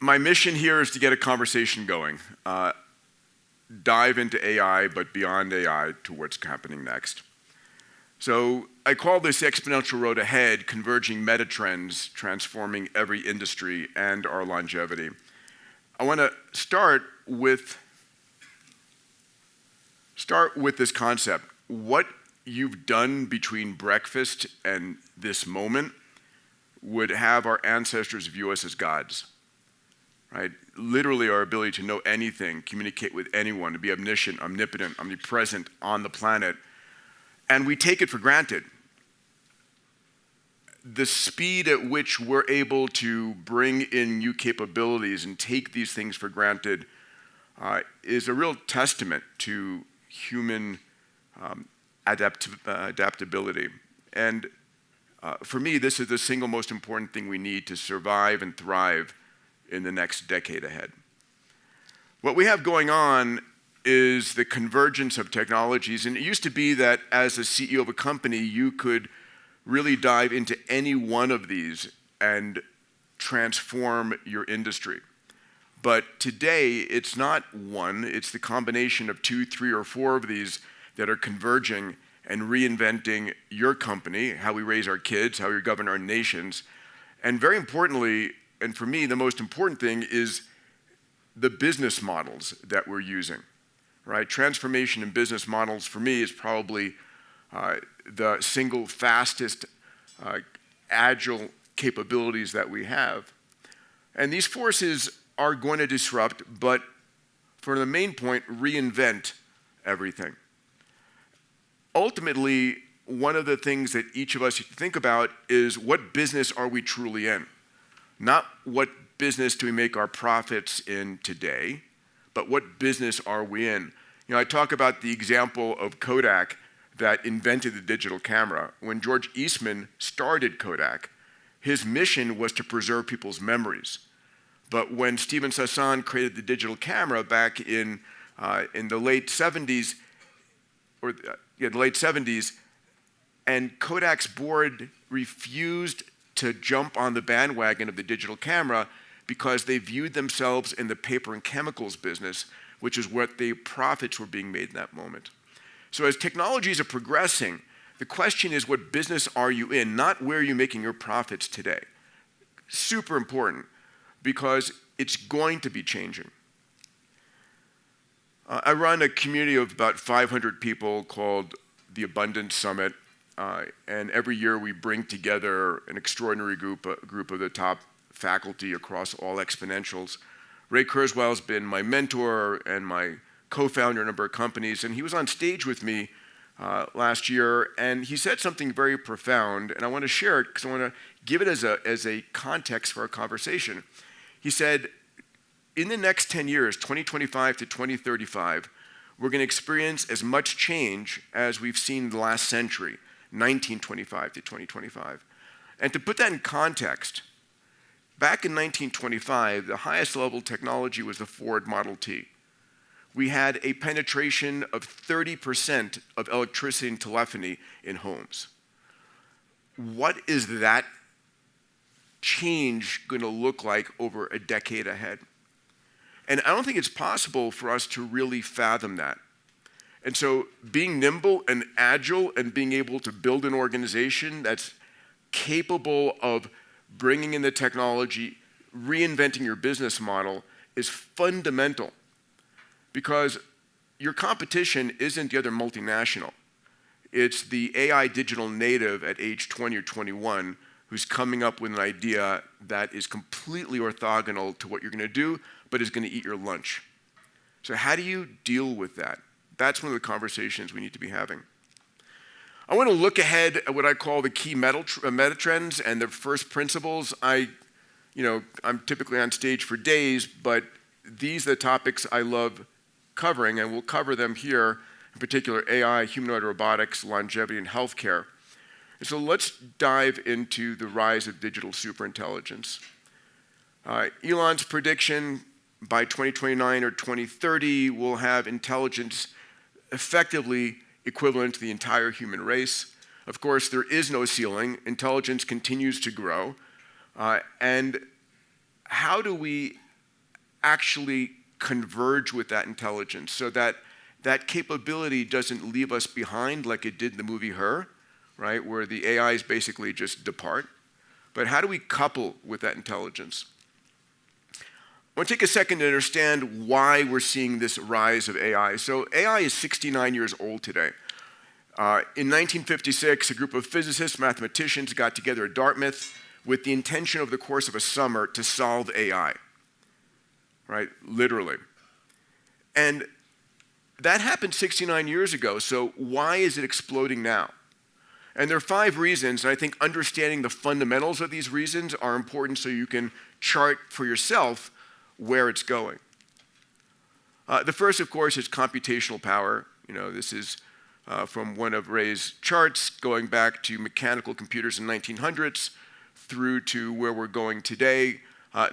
My mission here is to get a conversation going. Dive into AI, but beyond AI to what's happening next. So I call this exponential road ahead, converging metatrends, transforming every industry and our longevity. I want to start with this concept. What you've done between breakfast and this moment would have our ancestors view us as gods. Right? Literally our ability to know anything, communicate with anyone, to be omniscient, omnipotent, omnipresent on the planet. And we take it for granted. The speed at which we're able to bring in new capabilities and take these things for granted is a real testament to human adaptability. And for me, this is the single most important thing we need to survive and thrive in the next decade ahead. What we have going on is the convergence of technologies. And it used to be that as a CEO of a company, you could really dive into any one of these and transform your industry. But today, it's not one, it's the combination of 2, 3, or 4 of these that are converging and reinventing your company, how we raise our kids, how we govern our nations. And very importantly, and for me, the most important thing is the business models that we're using, right? Transformation in business models, for me, is probably the single fastest agile capabilities that we have. And these forces are going to disrupt, but for the main point, reinvent everything. Ultimately, one of the things that each of us should think about is what business are we truly in? Not what business do we make our profits in today, but what business are we in? You know, I talk about the example of Kodak that invented the digital camera. When George Eastman started Kodak, his mission was to preserve people's memories. But when Stephen Sasson created the digital camera back in the late 70s, and Kodak's board refused to jump on the bandwagon of the digital camera because they viewed themselves in the paper and chemicals business, which is what the profits were being made in that moment. So as technologies are progressing, the question is, what business are you in, not where you're making your profits today. Super important, because it's going to be changing. I run a community of about 500 people called the Abundance Summit. And every year we bring together an extraordinary group of the top faculty across all exponentials. Ray Kurzweil's been my mentor and my co-founder in a number of companies, and he was on stage with me last year, and he said something very profound, and I want to share it because I want to give it as a context for our conversation. He said, in the next 10 years, 2025 to 2035, we're going to experience as much change as we've seen in the last century. 1925 to 2025. And to put that in context, back in 1925, the highest level technology was the Ford Model T. We had a penetration of 30% of electricity and telephony in homes. What is that change going to look like over a decade ahead? And I don't think it's possible for us to really fathom that. And so being nimble and agile and being able to build an organization that's capable of bringing in the technology, reinventing your business model is fundamental, because your competition isn't the other multinational. It's the AI digital native at age 20 or 21 who's coming up with an idea that is completely orthogonal to what you're going to do, but is going to eat your lunch. So how do you deal with that? That's one of the conversations we need to be having. I want to look ahead at what I call the key metatrends and the first principles. I'm typically on stage for days, but these are the topics I love covering, and we'll cover them here, in particular AI, humanoid robotics, longevity, and healthcare. And so let's dive into the rise of digital superintelligence. Elon's prediction, by 2029 or 2030, we'll have intelligence effectively equivalent to the entire human race. Of course, there is no ceiling. Intelligence continues to grow. And how do we actually converge with that intelligence so that that capability doesn't leave us behind like it did in the movie Her, right, where the AIs basically just depart. But how do we couple with that intelligence? I want to take a second to understand why we're seeing this rise of AI. So AI is 69 years old today. In 1956, a group of physicists, mathematicians got together at Dartmouth with the intention over the course of a summer to solve AI, right, literally. And that happened 69 years ago, so why is it exploding now? And there are 5 reasons, and I think understanding the fundamentals of these reasons are important so you can chart for yourself where it's going. The first, of course, is computational power. You know, this is from one of Ray's charts going back to mechanical computers in the 1900s through to where we're going today.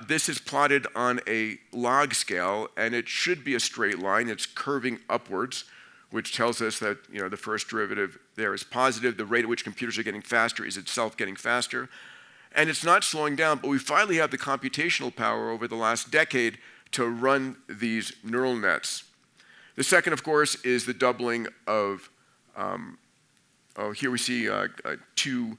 This is plotted on a log scale, and it should be a straight line. It's curving upwards, which tells us that, you know, the first derivative there is positive. The rate at which computers are getting faster is itself getting faster. And it's not slowing down, but we finally have the computational power over the last decade to run these neural nets. The second, of course, is the doubling of, here we see two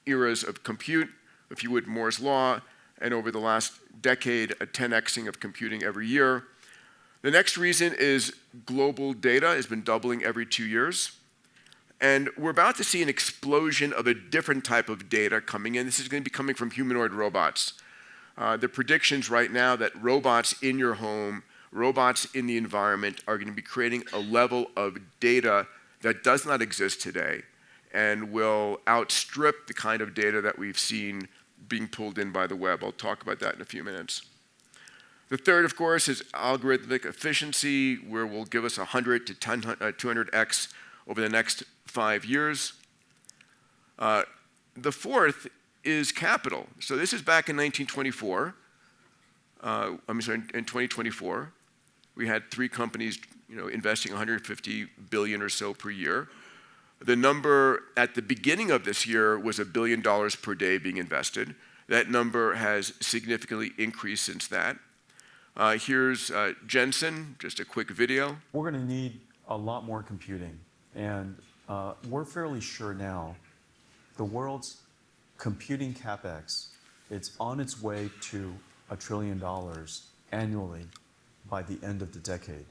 eras of compute, if you would, Moore's Law, and over the last decade, a 10xing of computing every year. The next reason is global data has been doubling every 2 years. And we're about to see an explosion of a different type of data coming in. This is going to be coming from humanoid robots. The predictions right now that robots in your home, robots in the environment are going to be creating a level of data that does not exist today and will outstrip the kind of data that we've seen being pulled in by the web. I'll talk about that in a few minutes. The third, of course, is algorithmic efficiency, where will give us 100 to 200x over the next 5 years. The fourth is capital. So this is back in 1924. In 2024, we had 3 companies, you know, investing 150 billion or so per year. The number at the beginning of this year was $1 billion per day being invested. That number has significantly increased since that. Here's Jensen, just a quick video. We're going to need a lot more computing, and we're fairly sure now the world's computing capex, it's on its way to $1 trillion annually by the end of the decade.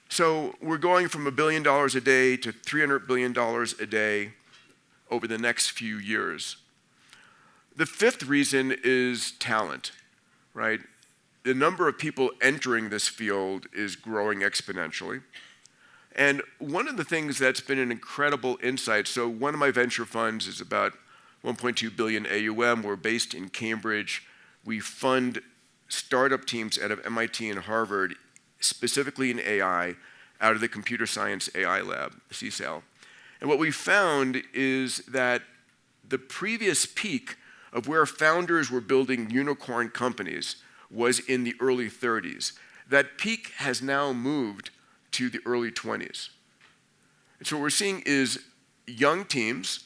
So we're going from $1 billion a day to $300 billion a day over the next few years. The fifth reason is talent, right? The number of people entering this field is growing exponentially. And one of the things that's been an incredible insight, so one of my venture funds is about 1.2 billion AUM. We're based in Cambridge. We fund startup teams out of MIT and Harvard, specifically in AI, out of the Computer Science AI Lab, CSAIL. And what we found is that the previous peak of where founders were building unicorn companies was in the early 30s. That peak has now moved to the early 20s. And so what we're seeing is young teams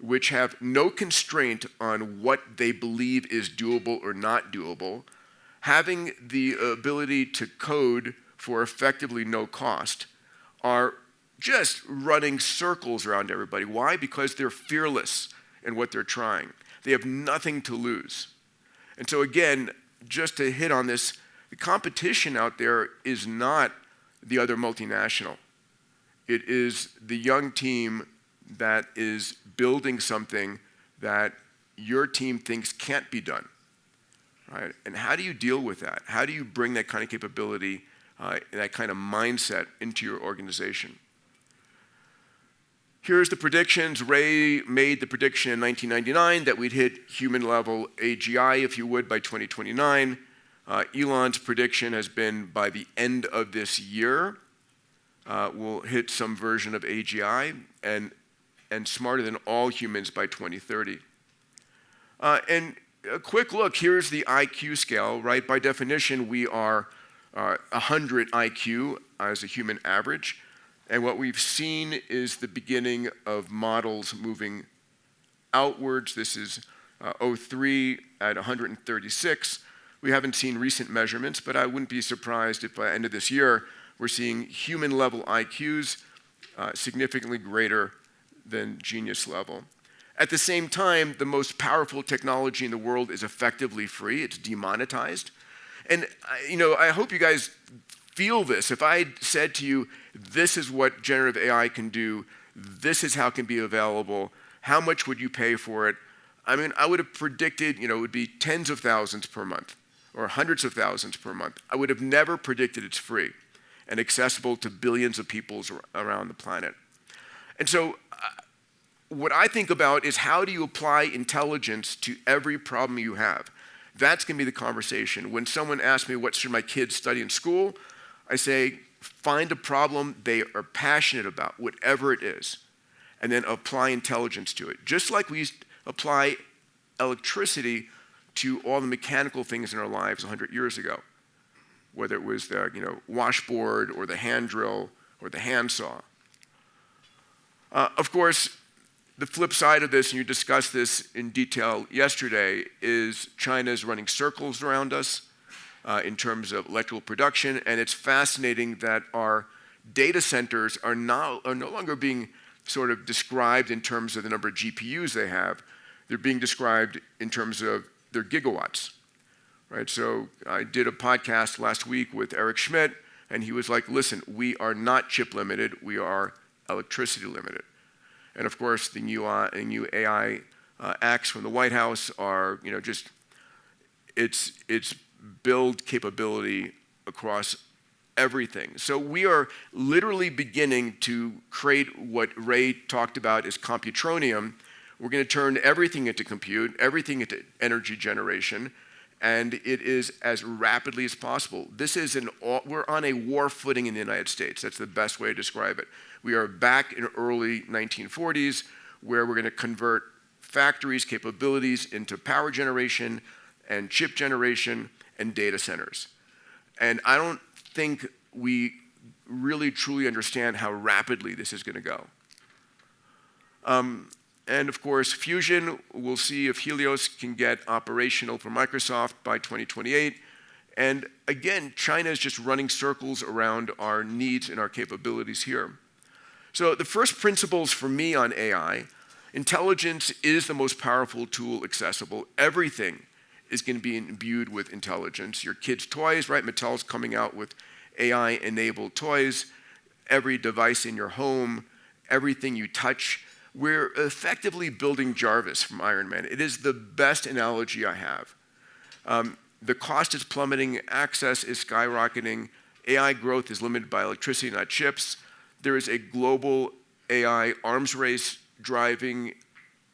which have no constraint on what they believe is doable or not doable, having the ability to code for effectively no cost, are just running circles around everybody. Why? Because they're fearless in what they're trying. They have nothing to lose. And so again, just to hit on this, the competition out there is not the other multinational. It is the young team that is building something that your team thinks can't be done, right? And how do you deal with that? How do you bring that kind of capability, that kind of mindset into your organization? Here's the predictions. Ray made the prediction in 1999 that we'd hit human-level AGI, if you would, by 2029. Elon's prediction has been by the end of this year, we'll hit some version of AGI and smarter than all humans by 2030. And a quick look, here's the IQ scale, right? By definition, we are 100 IQ as a human average. And what we've seen is the beginning of models moving outwards. This is 03 at 136. We haven't seen recent measurements, but I wouldn't be surprised if by the end of this year, we're seeing human-level IQs significantly greater than genius level. At the same time, the most powerful technology in the world is effectively free. It's demonetized. And I hope you guys feel this. If I said to you, this is what generative AI can do, this is how it can be available, how much would you pay for it? I mean, I would have predicted, it would be tens of thousands per month or hundreds of thousands per month. I would have never predicted it's free and accessible to billions of people around the planet. And so what I think about is how do you apply intelligence to every problem you have? That's going to be the conversation. When someone asks me, what should my kids study in school? I say, find a problem they are passionate about, whatever it is, and then apply intelligence to it. Just like we used to apply electricity to all the mechanical things in our lives 100 years ago, whether it was the washboard or the hand drill or the handsaw. Of course, the flip side of this, and you discussed this in detail yesterday, is China's running circles around us in terms of electrical production, and it's fascinating that our data centers are no longer being sort of described in terms of the number of GPUs they have. They're being described in terms of their gigawatts, right? So I did a podcast last week with Eric Schmidt, and he was like, listen, we are not chip limited, we are electricity limited. And of course, the new AI acts from the White House are, just it's build capability across everything. So we are literally beginning to create what Ray talked about as computronium. We're going to turn everything into compute, everything into energy generation, and it is as rapidly as possible. We're on a war footing in the United States. That's the best way to describe it. We are back in early 1940s, where we're going to convert factories' capabilities into power generation and chip generation and data centers. And I don't think we really truly understand how rapidly this is going to go. And of course, fusion, we'll see if Helios can get operational for Microsoft by 2028. And again, China is just running circles around our needs and our capabilities here. So the first principles for me on AI, intelligence is the most powerful tool accessible. Everything is going to be imbued with intelligence. Your kids' toys, right? Mattel's coming out with AI-enabled toys. Every device in your home, everything you touch. We're effectively building Jarvis from Iron Man. It is the best analogy I have. The cost is plummeting, access is skyrocketing, AI growth is limited by electricity, not chips. There is a global AI arms race driving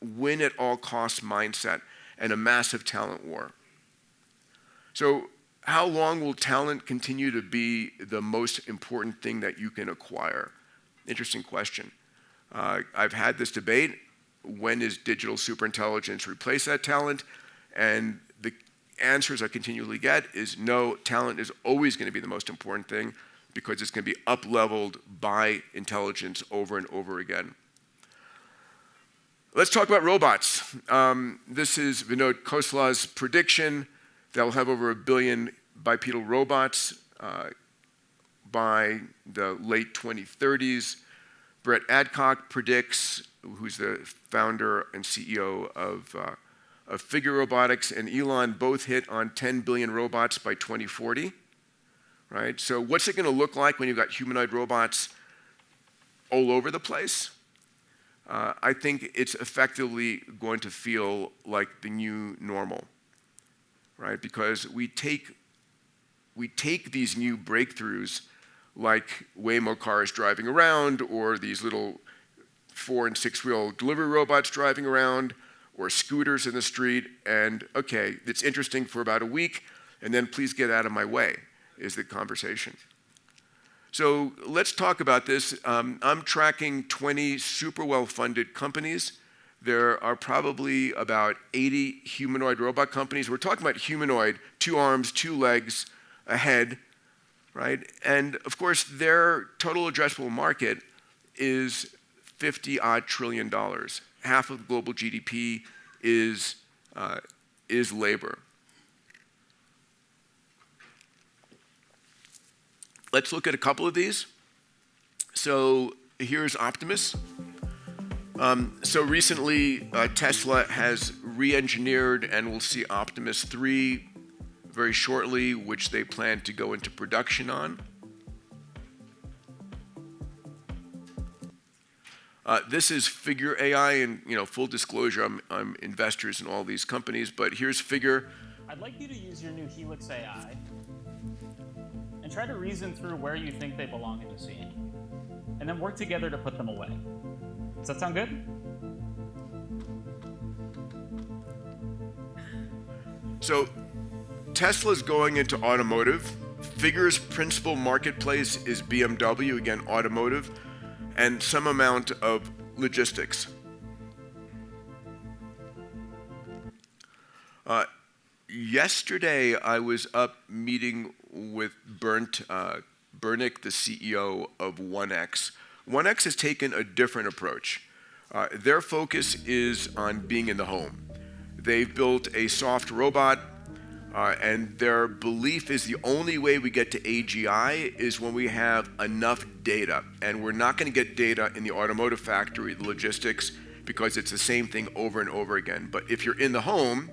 win at all costs mindset and a massive talent war. So how long will talent continue to be the most important thing that you can acquire? Interesting question. I've had this debate. When is digital superintelligence replace that talent? And the answers I continually get is no, talent is always going to be the most important thing because it's going to be up-leveled by intelligence over and over again. Let's talk about robots. This is Vinod Khosla's prediction that we'll have over 1 billion bipedal robots by the late 2030s. Brett Adcock predicts, who's the founder and CEO of Figure Robotics, and Elon both hit on 10 billion robots by 2040, right? So what's it going to look like when you've got humanoid robots all over the place? I think it's effectively going to feel like the new normal, right? Because we take these new breakthroughs like Waymo cars driving around, or these little 4- and 6-wheel delivery robots driving around, or scooters in the street, and okay, it's interesting for about a week, and then please get out of my way, is the conversation. So let's talk about this. I'm tracking 20 super well-funded companies. There are probably about 80 humanoid robot companies. We're talking about humanoid, 2 arms, 2 legs, a head, right? And of course, their total addressable market is $50-odd trillion. Half of global GDP is labor. let's look at a couple of these. So here's Optimus. So recently, Tesla has re-engineered, and we'll see Optimus 3 very shortly, which they plan to go into production on. This is Figure AI, and full disclosure, I'm investors in all these companies, but here's Figure. I'd like you to use your new Helix AI and try to reason through where you think they belong in the scene, and then work together to put them away. Does that sound good? So Tesla's going into automotive. Figure's principal marketplace is BMW, again, automotive, and some amount of logistics. Yesterday, I was up meeting with Bernick, the CEO of 1X. 1X has taken a different approach. Their focus is on being in the home. They've built a soft robot, and their belief is the only way we get to AGI is when we have enough data. And we're not going to get data in the automotive factory, the logistics, because it's the same thing over and over again. But if you're in the home,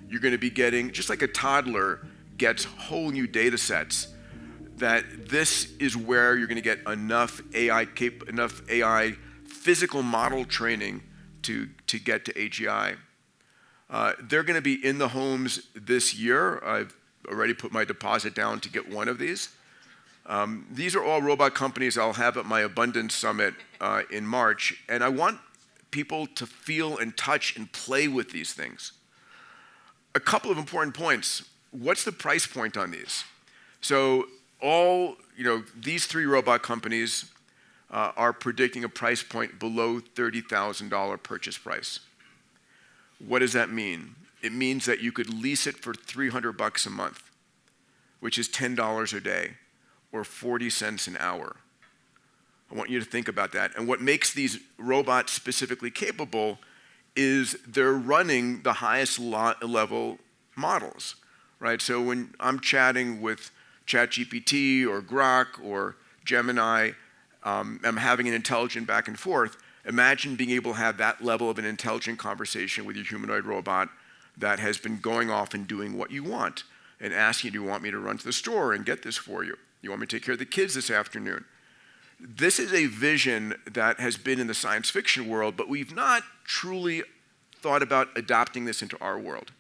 you're going to be getting, just like a toddler gets whole new data sets, that this is where you're going to get enough AI physical model training to get to AGI. They're going to be in the homes this year. I've already put my deposit down to get one of these. These are all robot companies I'll have at my Abundance Summit in March, and I want people to feel and touch and play with these things. A couple of important points. What's the price point on these? So these 3 robot companies are predicting a price point below $30,000 purchase price. What does that mean? It means that you could lease it for $300 a month, which is $10 a day, or 40 cents an hour. I want you to think about that. And what makes these robots specifically capable is they're running the highest level models, right? So when I'm chatting with ChatGPT or Grok or Gemini, I'm having an intelligent back and forth. Imagine being able to have that level of an intelligent conversation with your humanoid robot that has been going off and doing what you want and asking, do you want me to run to the store and get this for you? You want me to take care of the kids this afternoon? This is a vision that has been in the science fiction world, but we've not truly thought about adopting this into our world.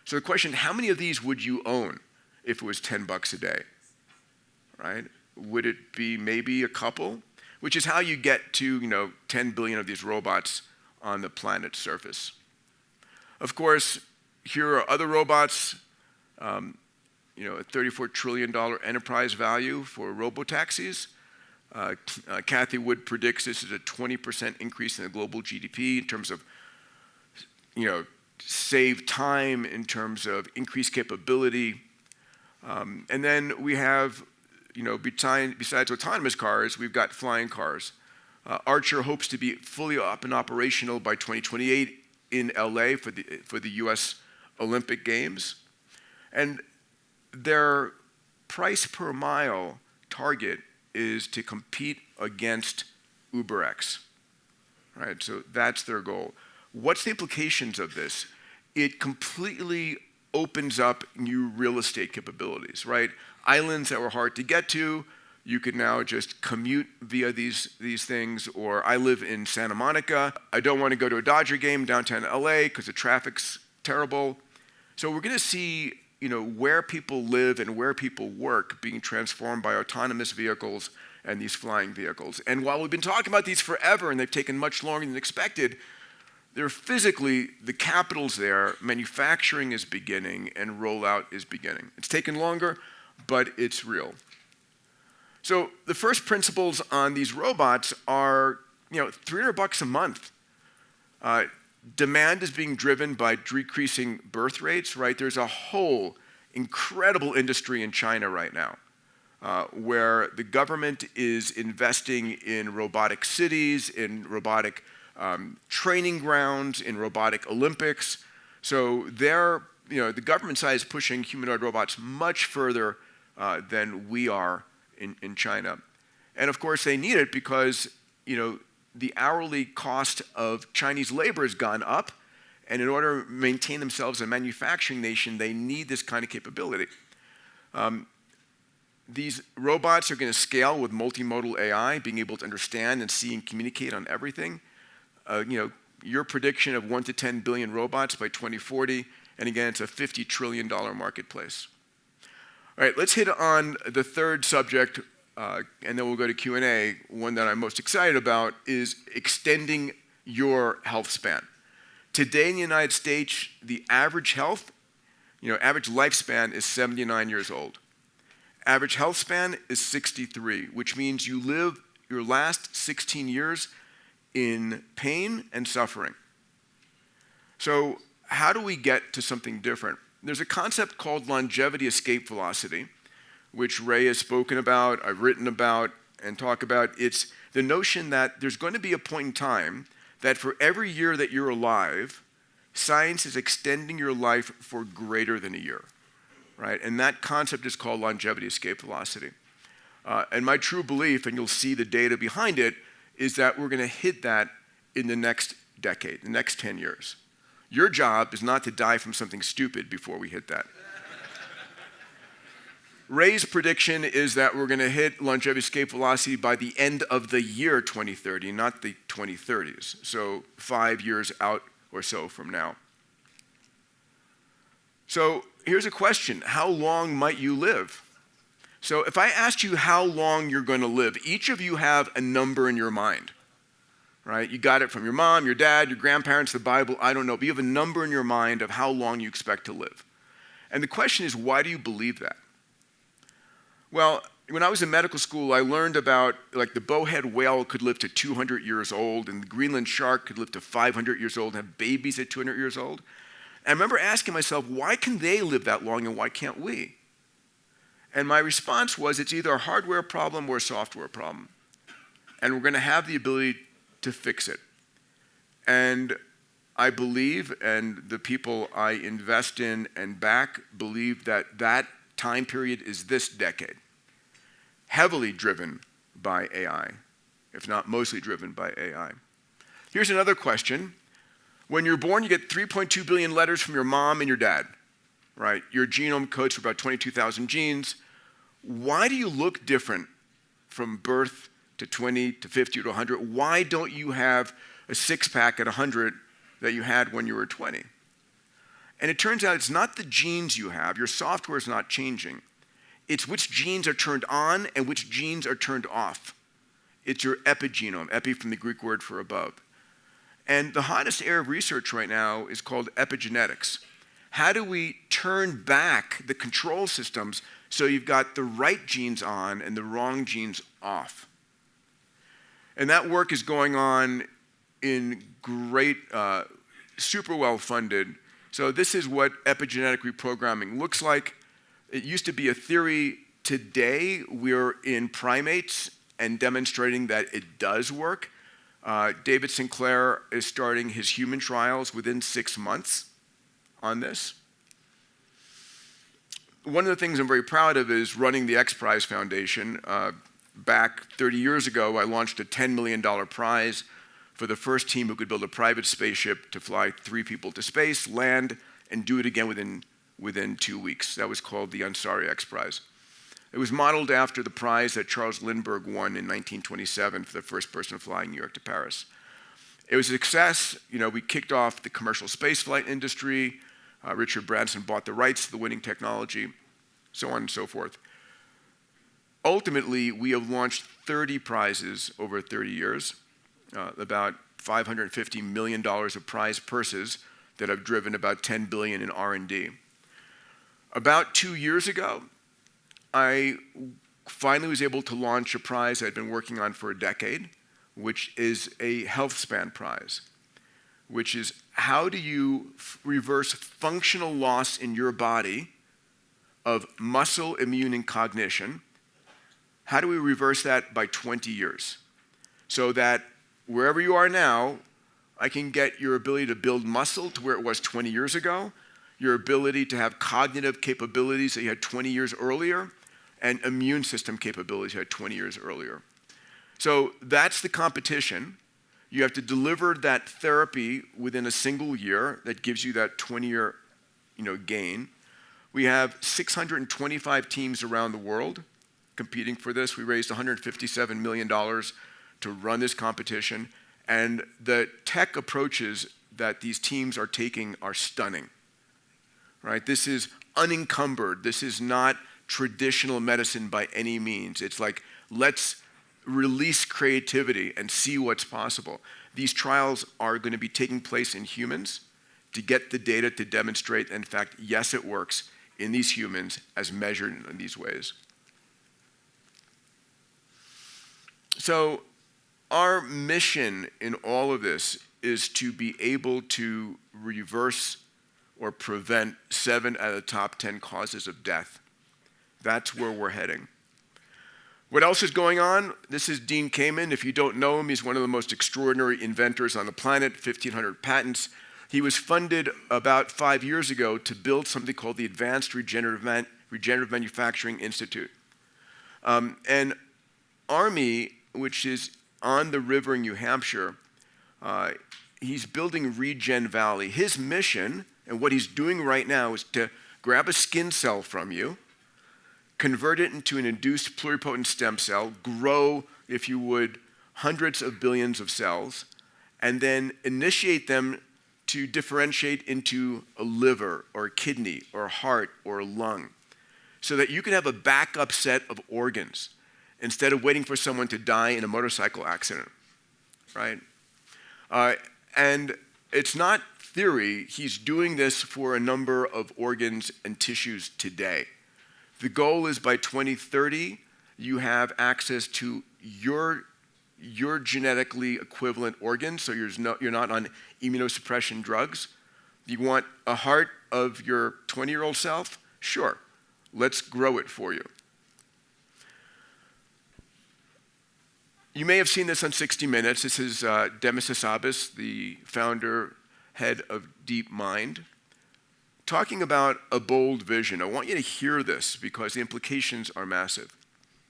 So the question, how many of these would you own if it was $10 a day, right? Would it be maybe a couple? Which is how you get to 10 billion of these robots on the planet's surface. Of course, here are other robots, a $34 trillion enterprise value for robotaxis. Kathy Wood predicts this is a 20% increase in the global GDP in terms of, save time, in terms of increased capability. And then we have, besides autonomous cars, we've got flying cars. Archer hopes to be fully up and operational by 2028 in LA for the US Olympic Games. And their price per mile target is to compete against UberX, right? So that's their goal. What's the implications of this? It completely opens up new real estate capabilities, right? Islands that were hard to get to, you can now just commute via these things. Or I live in Santa Monica. I don't want to go to a Dodger game downtown LA because the traffic's terrible. So we're going to see where people live and where people work being transformed by autonomous vehicles and these flying vehicles. And while we've been talking about these forever and they've taken much longer than expected, they're physically, the capital's there, manufacturing is beginning, and rollout is beginning. It's taken longer, but it's real. So the first principles on these robots are, $300 a month. Demand is being driven by decreasing birth rates, right? There's a whole incredible industry in China right now where the government is investing in robotic cities, in robotic training grounds, in robotic Olympics. So the government side is pushing humanoid robots much further than we are in China. And of course, they need it because, the hourly cost of Chinese labor has gone up, and in order to maintain themselves as a manufacturing nation, they need this kind of capability. These robots are going to scale with multimodal AI, being able to understand and see and communicate on everything. Your prediction of 1 to 10 billion robots by 2040, and again, it's a $50 trillion marketplace. All right, let's hit on the third subject, and then we'll go to Q&A. One that I'm most excited about is extending your health span. Today in the United States, the average average lifespan is 79 years old. Average health span is 63, which means you live your last 16 years in pain and suffering. So how do we get to something different? There's a concept called longevity escape velocity, which Ray has spoken about, I've written about, and talk about. It's the notion that there's going to be a point in time that for every year that you're alive, science is extending your life for greater than a year, right? And that concept is called longevity escape velocity. And my true belief, and you'll see the data behind it, is that we're going to hit that in the next decade, the next 10 years. Your job is not to die from something stupid before we hit that. Ray's prediction is that we're going to hit longevity escape velocity by the end of the year 2030, not the 2030s. So 5 years out or so from now. So here's a question. How long might you live? So if I asked you how long you're going to live, each of you have a number in your mind, right? You got it from your mom, your dad, your grandparents, the Bible, I don't know. But you have a number in your mind of how long you expect to live. And the question is, why do you believe that? Well, when I was in medical school, I learned about, the bowhead whale could live to 200 years old, and the Greenland shark could live to 500 years old and have babies at 200 years old. And I remember asking myself, why can they live that long and why can't we? And my response was, it's either a hardware problem or a software problem. And we're going to have the ability to fix it. And I believe, and the people I invest in and back believe that that time period is this decade, heavily driven by AI, if not mostly driven by AI. Here's another question. When you're born, you get 3.2 billion letters from your mom and your dad, right? Your genome codes for about 22,000 genes. Why do you look different from birth to 20 to 50 to 100? Why don't you have a six-pack at 100 that you had when you were 20? And it turns out it's not the genes you have. Your software is not changing. It's which genes are turned on and which genes are turned off. It's your epigenome, epi from the Greek word for above. And the hottest area of research right now is called epigenetics. How do we turn back the control systems so you've got the right genes on and the wrong genes off? And that work is going on in great, super well funded. So this is what epigenetic reprogramming looks like. It used to be a theory. Today, we're in primates and demonstrating that it does work. David Sinclair is starting his human trials within 6 months on this. One of the things I'm very proud of is running the X Prize Foundation. Back 30 years ago, I launched a $10 million prize for the first team who could build a private spaceship to fly 3 people to space, land, and do it again within 2 weeks. That was called the Ansari X Prize. It was modeled after the prize that Charles Lindbergh won in 1927 for the first person flying New York to Paris. It was a success. We kicked off the commercial spaceflight industry. Richard Branson bought the rights to the winning technology, so on and so forth. Ultimately, we have launched 30 prizes over 30 years, about $550 million of prize purses that have driven about $10 billion in R&D. About 2 years ago, I finally was able to launch a prize I'd been working on for a decade, which is a health span prize, which is how do you reverse functional loss in your body of muscle, immune, and cognition? How do we reverse that by 20 years? So that wherever you are now, I can get your ability to build muscle to where it was 20 years ago, your ability to have cognitive capabilities that you had 20 years earlier, and immune system capabilities you had 20 years earlier. So that's the competition. You have to deliver that therapy within a single year that gives you that 20-year gain. We have 625 teams around the world competing for this. We raised $157 million to run this competition. And the tech approaches that these teams are taking are stunning. Right? This is unencumbered. This is not traditional medicine by any means. It's like, let's release creativity and see what's possible. These trials are going to be taking place in humans to get the data to demonstrate, in fact, yes, it works in these humans as measured in these ways. So our mission in all of this is to be able to reverse or prevent 7 out of the top 10 causes of death. That's where we're heading. What else is going on? This is Dean Kamen. If you don't know him, he's one of the most extraordinary inventors on the planet, 1,500 patents. He was funded about 5 years ago to build something called the Advanced Regenerative Manufacturing Institute. And Army, which is on the river in New Hampshire, he's building Regen Valley. His mission, and what he's doing right now, is to grab a skin cell from you, convert it into an induced pluripotent stem cell, grow, if you would, hundreds of billions of cells, and then initiate them to differentiate into a liver or a kidney or a heart or a lung, so that you can have a backup set of organs instead of waiting for someone to die in a motorcycle accident, right? And it's not theory. He's doing this for a number of organs and tissues today. The goal is by 2030, you have access to your genetically equivalent organs, so you're not on immunosuppression drugs. You want a heart of your 20-year-old self? Sure, let's grow it for you. You may have seen this on 60 Minutes. This is Demis Hassabis, the founder, head of DeepMind, talking about a bold vision. I want you to hear this because the implications are massive.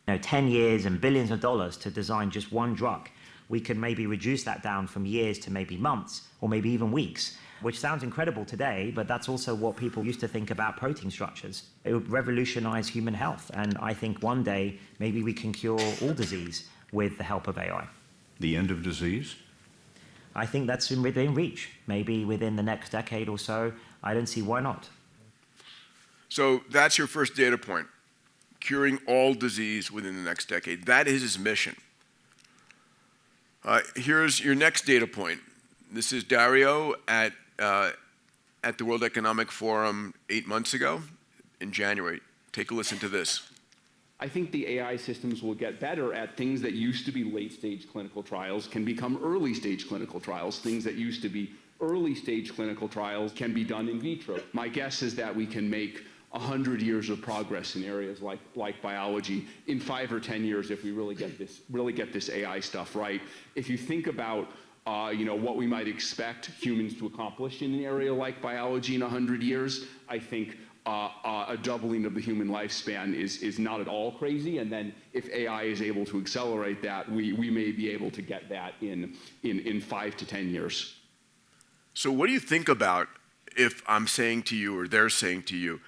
10 years and billions of dollars to design just one drug. We can maybe reduce that down from years to maybe months or maybe even weeks, which sounds incredible today, but that's also what people used to think about protein structures. It would revolutionize human health. And I think one day maybe we can cure all disease with the help of AI. The end of disease? I think that's within reach. Maybe within the next decade or so. I don't see why not. So that's your first data point, curing all disease within the next decade. That is his mission. Here's your next data point. This is Dario at the World Economic Forum 8 months ago in January. Take a listen to this. I think the AI systems will get better at things that used to be late-stage clinical trials can become early-stage clinical trials. Things that used to be early-stage clinical trials can be done in vitro. My guess is that we can make 100 years of progress in areas like biology in 5 or 10 years if we really get this AI stuff right. If you think about what we might expect humans to accomplish in an area like biology in 100 years, I think a doubling of the human lifespan is not at all crazy. And then if AI is able to accelerate that, we may be able to get that in 5 to 10 years. So what do you think about if I'm saying to you or they're saying to you,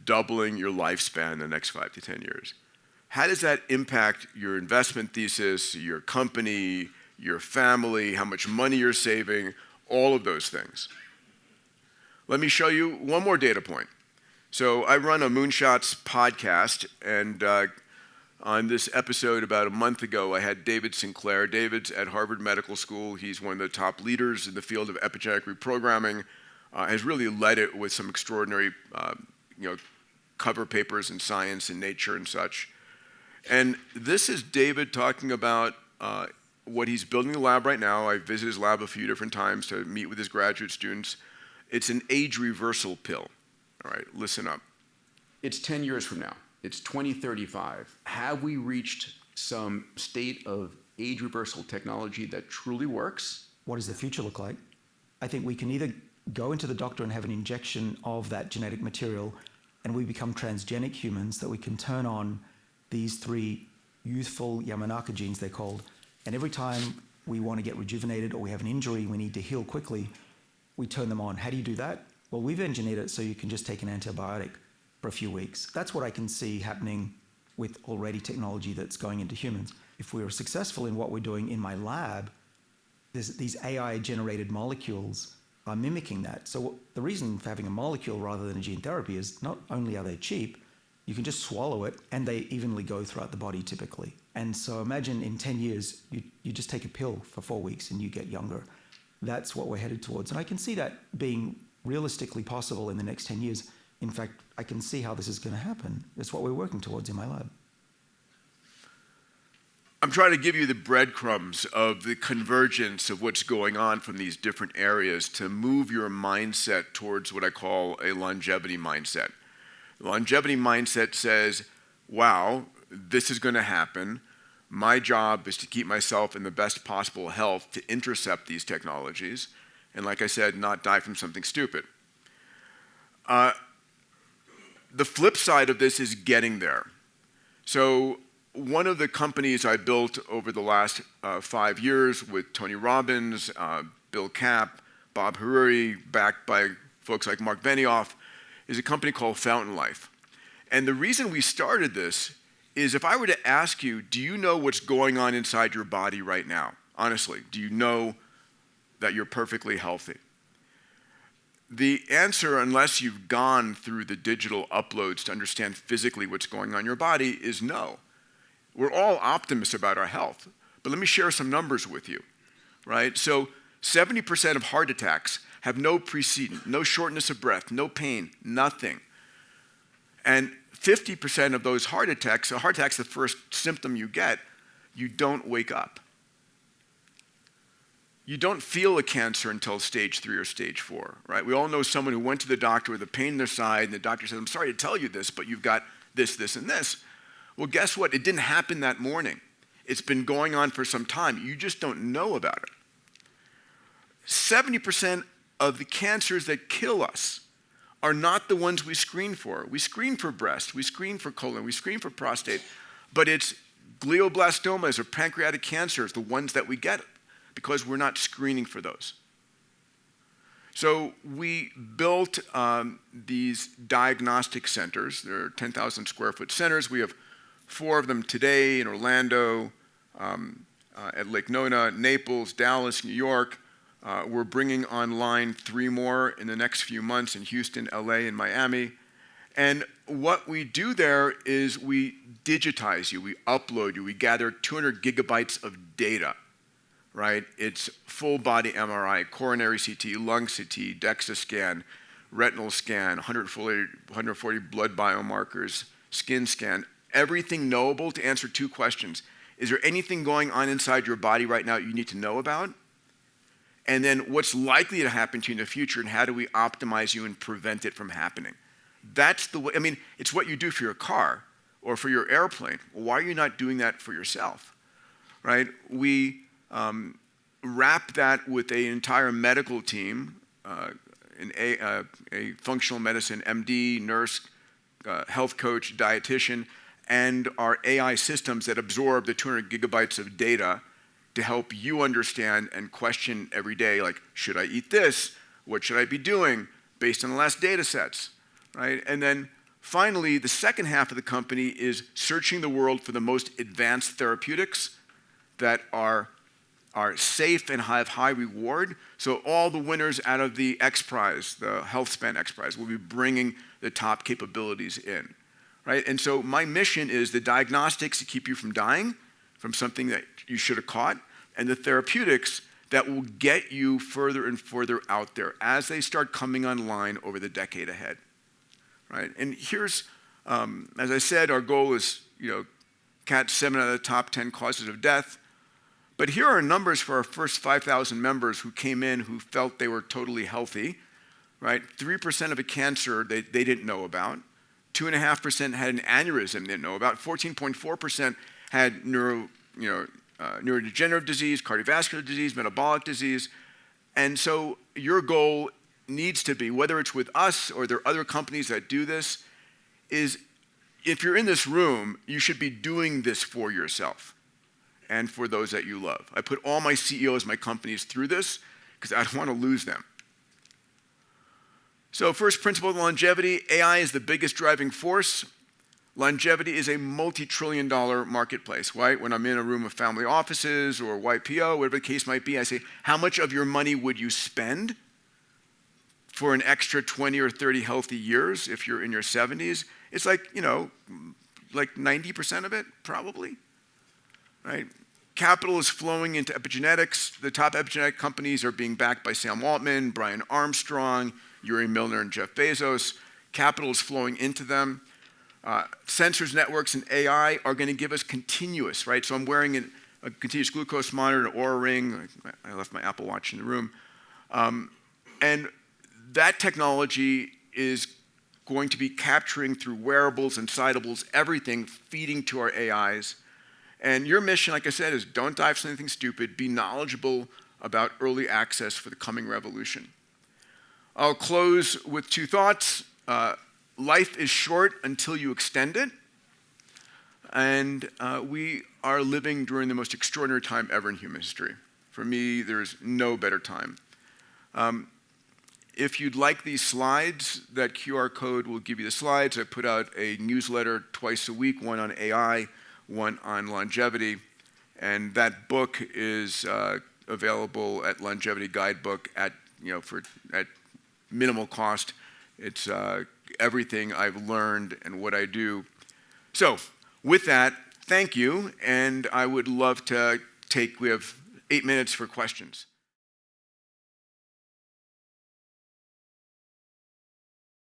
doubling your lifespan in the next 5 to 10 years? How does that impact your investment thesis, your company, your family, how much money you're saving, all of those things? Let me show you one more data point. So I run a Moonshots podcast, and on this episode about a month ago, I had David Sinclair. David's at Harvard Medical School. He's one of the top leaders in the field of epigenetic reprogramming, has really led it with some extraordinary cover papers in Science and Nature and such. And this is David talking about what he's building in the lab right now. I visited his lab a few different times to meet with his graduate students. It's an age reversal pill. All right, listen up. It's 10 years from now. It's 2035. Have we reached some state of age reversal technology that truly works? What does the future look like? I think we can either go into the doctor and have an injection of that genetic material and we become transgenic humans that we can turn on these 3 youthful Yamanaka genes, they're called, and every time we want to get rejuvenated or we have an injury, we need to heal quickly, we turn them on. How do you do that? Well, we've engineered it so you can just take an antibiotic for a few weeks. That's what I can see happening with already technology that's going into humans. If we are successful in what we're doing in my lab, these AI-generated molecules are mimicking that. So the reason for having a molecule rather than a gene therapy is not only are they cheap, you can just swallow it and they evenly go throughout the body typically. And so imagine in 10 years, you just take a pill for 4 weeks and you get younger. That's what we're headed towards. And I can see that being realistically possible in the next 10 years. In fact, I can see how this is going to happen. That's what we're working towards in my lab. I'm trying to give you the breadcrumbs of the convergence of what's going on from these different areas to move your mindset towards what I call a longevity mindset. The longevity mindset says, wow, this is going to happen. My job is to keep myself in the best possible health to intercept these technologies. And like I said, not die from something stupid. The flip side of this is getting there. So one of the companies I built over the last 5 years with Tony Robbins, Bill Kapp, Bob Hariri, backed by folks like Mark Benioff, is a company called Fountain Life. And the reason we started this is if I were to ask you, do you know what's going on inside your body right now? Honestly, do you know that you're perfectly healthy? The answer, unless you've gone through the digital uploads to understand physically what's going on in your body, is no. We're all optimists about our health, but let me share some numbers with you, right? So 70% of heart attacks have no precedent, no shortness of breath, no pain, nothing. And 50% of those heart attacks, a heart attack's the first symptom you get, you don't wake up. You don't feel a cancer until stage 3 or stage 4, right? We all know someone who went to the doctor with a pain in their side, and the doctor said, I'm sorry to tell you this, but you've got this, this, and this. Well, guess what? It didn't happen that morning. It's been going on for some time. You just don't know about it. 70% of the cancers that kill us are not the ones we screen for. We screen for breast, we screen for colon, we screen for prostate, but it's glioblastomas or pancreatic cancers, the ones that we get because we're not screening for those. So we built these diagnostic centers. They're 10,000 square foot centers. We have 4 of them today in Orlando, at Lake Nona, Naples, Dallas, New York. We're bringing online 3 more in the next few months in Houston, LA, and Miami. And what we do there is we digitize you, we upload you, we gather 200 gigabytes of data, right? It's full body MRI, coronary CT, lung CT, DEXA scan, retinal scan, 140 blood biomarkers, skin scan, everything knowable to answer 2 questions. Is there anything going on inside your body right now you need to know about? And then what's likely to happen to you in the future, and how do we optimize you and prevent it from happening? That's the way, I mean, it's what you do for your car or for your airplane. Why are you not doing that for yourself, right? We wrap that with an entire medical team, a functional medicine MD, nurse, health coach, dietitian, and our AI systems that absorb the 200 gigabytes of data to help you understand and question every day, like, should I eat this? What should I be doing based on the last data sets, right? And then finally, the second half of the company is searching the world for the most advanced therapeutics that are safe and have high reward. So all the winners out of the X Prize, the HealthSpan X Prize, will be bringing the top capabilities in, right? And so my mission is the diagnostics to keep you from dying, from something that you should have caught, and the therapeutics that will get you further and further out there as they start coming online over the decade ahead, right? And here's, as I said, our goal is, catch 7 out of the top 10 causes of death. But here are numbers for our first 5,000 members who came in who felt they were totally healthy, right? 3% of a cancer they didn't know about. 2.5% had an aneurysm they didn't know about. 14.4% had neurodegenerative disease, cardiovascular disease, metabolic disease. And so your goal needs to be, whether it's with us or there are other companies that do this, is if you're in this room, you should be doing this for yourself and for those that you love. I put all my CEOs, my companies through this because I don't want to lose them. So first principle of longevity, AI is the biggest driving force. Longevity is a multi-trillion-dollar marketplace, right? When I'm in a room of family offices or YPO, whatever the case might be, I say, how much of your money would you spend for an extra 20 or 30 healthy years if you're in your 70s? It's like, like 90% of it, probably, right? Capital is flowing into epigenetics. The top epigenetic companies are being backed by Sam Altman, Brian Armstrong, Yuri Milner, and Jeff Bezos. Capital is flowing into them. Sensors, networks, and AI are going to give us continuous, right? So I'm wearing a continuous glucose monitor, an Oura Ring. I left my Apple Watch in the room. And that technology is going to be capturing through wearables and citables, everything feeding to our AIs. And your mission, like I said, is don't dive for anything stupid. Be knowledgeable about early access for the coming revolution. I'll close with two thoughts. Life is short until you extend it. And we are living during the most extraordinary time ever in human history. For me, there's no better time. If you'd like these slides, that QR code will give you the slides. I put out a newsletter twice a week, one on AI, one on longevity. And that book is available at Longevity Guidebook at minimal cost. It's everything I've learned and what I do. So with that, thank you. And I would love to we have 8 minutes for questions.